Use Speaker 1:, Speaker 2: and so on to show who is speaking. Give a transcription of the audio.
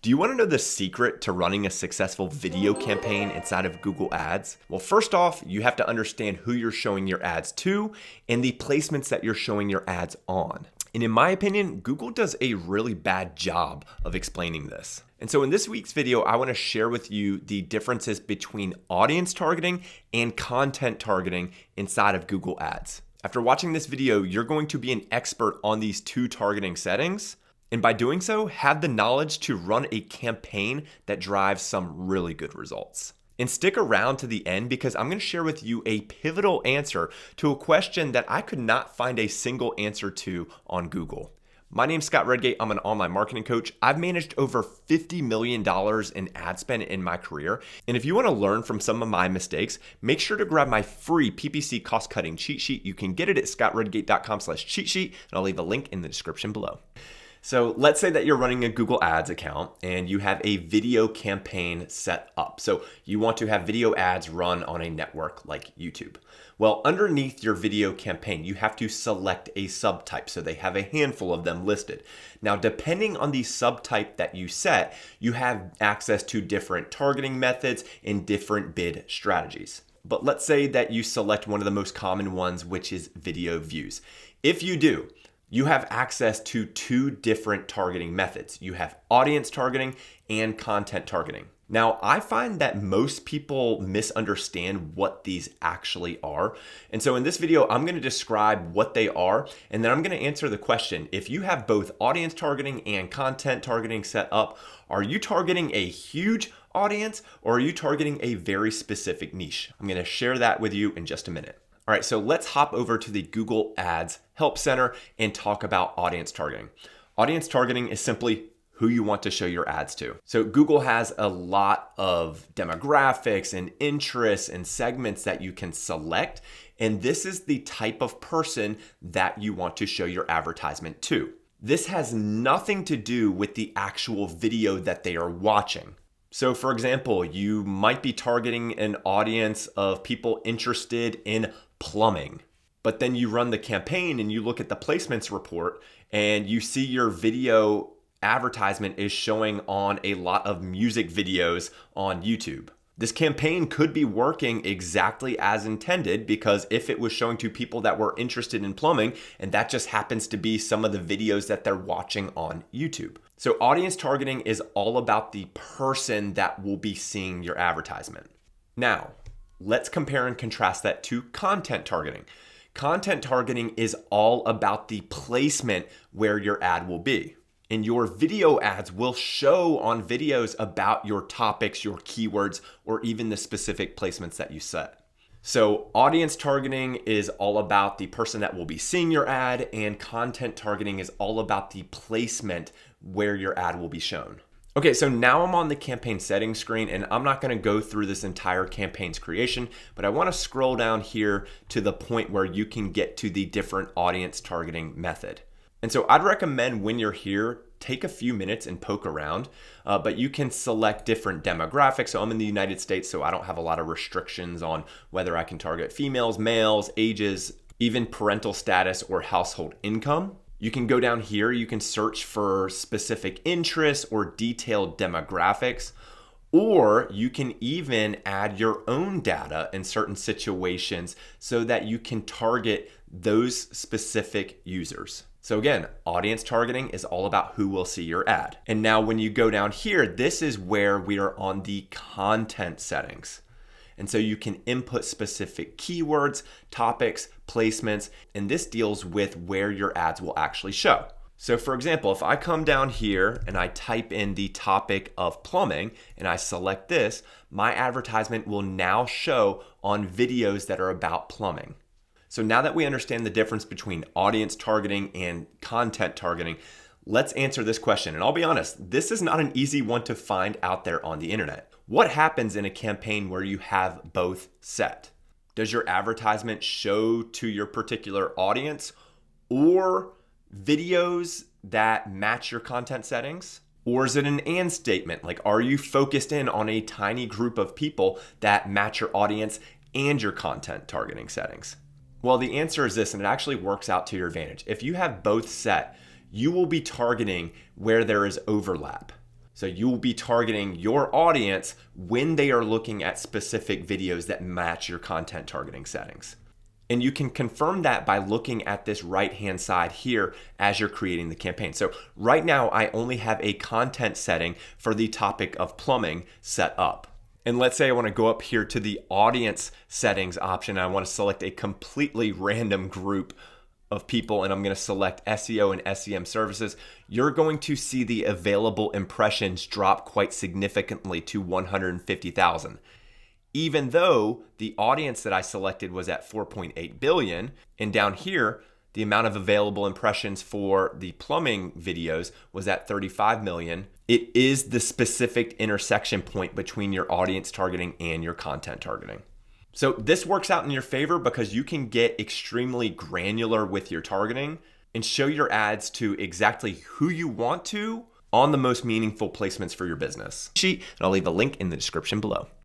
Speaker 1: Do you want to know the secret to running a successful video campaign inside of Google Ads? Well, first off, you have to understand who you're showing your ads to and the placements that you're showing your ads on. And in my opinion, Google does a really bad job of explaining this. And so in this week's video, I want to share with you the differences between audience targeting and content targeting inside of Google Ads. After watching this video, you're going to be an expert on these two targeting settings. And by doing so, have the knowledge to run a campaign that drives some really good results. And stick around to the end because I'm going to share with you a pivotal answer to a question that I could not find a single answer to on Google. My name's Scott Redgate. I'm an online marketing coach. I've managed over $50 million in ad spend in my career. And if you want to learn from some of my mistakes, make sure to grab my free PPC cost cutting cheat sheet. You can get it at scottredgate.com/cheat sheet, and I'll leave a link in the description below. So let's say that you're running a Google Ads account and you have a video campaign set up. So you want to have video ads run on a network like YouTube. Well, underneath your video campaign, you have to select a subtype. So they have a handful of them listed. Now, depending on the subtype that you set, you have access to different targeting methods and different bid strategies. But let's say that you select one of the most common ones, which is video views. If you do, you have access to two different targeting methods. You have audience targeting and content targeting. Now, I find that most people misunderstand what these actually are. And so in this video, I'm going to describe what they are, and then I'm going to answer the question. If you have both audience targeting and content targeting set up, are you targeting a huge audience or are you targeting a very specific niche? I'm going to share that with you in just a minute. All right, so let's hop over to the Google Ads Help Center and talk about audience targeting. Audience targeting is simply who you want to show your ads to. So Google has a lot of demographics and interests and segments that you can select, and this is the type of person that you want to show your advertisement to. This has nothing to do with the actual video that they are watching. So for example, you might be targeting an audience of people interested in plumbing, but then you run the campaign and you look at the placements report and you see your video advertisement is showing on a lot of music videos on YouTube. This campaign could be working exactly as intended because if it was showing to people that were interested in plumbing, and that just happens to be some of the videos that they're watching on YouTube. So audience targeting is all about the person that will be seeing your advertisement. Now, let's compare and contrast that to content targeting. Content targeting is all about the placement where your ad will be. And your video ads will show on videos about your topics, your keywords, or even the specific placements that you set. So audience targeting is all about the person that will be seeing your ad, and content targeting is all about the placement where your ad will be shown. Okay, so now I'm on the campaign settings screen, and I'm not going to go through this entire campaign's creation, but I want to scroll down here to the point where you can get to the different audience targeting method. And so I'd recommend when you're here, take a few minutes and poke around, but you can select different demographics. So I'm in the United States, so I don't have a lot of restrictions on whether I can target females, males, ages, even parental status or household income. You can go down here, you can search for specific interests or detailed demographics, or you can even add your own data in certain situations so that you can target those specific users. So again, audience targeting is all about who will see your ad. And now when you go down here, this is where we are on the content settings. And so you can input specific keywords, topics, placements, and this deals with where your ads will actually show. So for example, if I come down here and I type in the topic of plumbing and I select this, my advertisement will now show on videos that are about plumbing. So now that we understand the difference between audience targeting and content targeting, let's answer this question. And I'll be honest, this is not an easy one to find out there on the internet. What happens in a campaign where you have both set? Does your advertisement show to your particular audience or videos that match your content settings? Or is it an and statement? Like, are you focused in on a tiny group of people that match your audience and your content targeting settings? Well, the answer is this, and it actually works out to your advantage. If you have both set, you will be targeting where there is overlap. So you will be targeting your audience when they are looking at specific videos that match your content targeting settings. And you can confirm that by looking at this right-hand side here as you're creating the campaign. So right now, I only have a content setting for the topic of plumbing set up. And let's say I want to go up here to the audience settings option. I want to select a completely random group of people, and I'm going to select SEO and SEM services. You're going to see the available impressions drop quite significantly to 150,000. Even though the audience that I selected was at 4.8 billion, and down here, the amount of available impressions for the plumbing videos was at 35 million. It is the specific intersection point between your audience targeting and your content targeting. So this works out in your favor because you can get extremely granular with your targeting and show your ads to exactly who you want to on the most meaningful placements for your business. And I'll leave a link in the description below.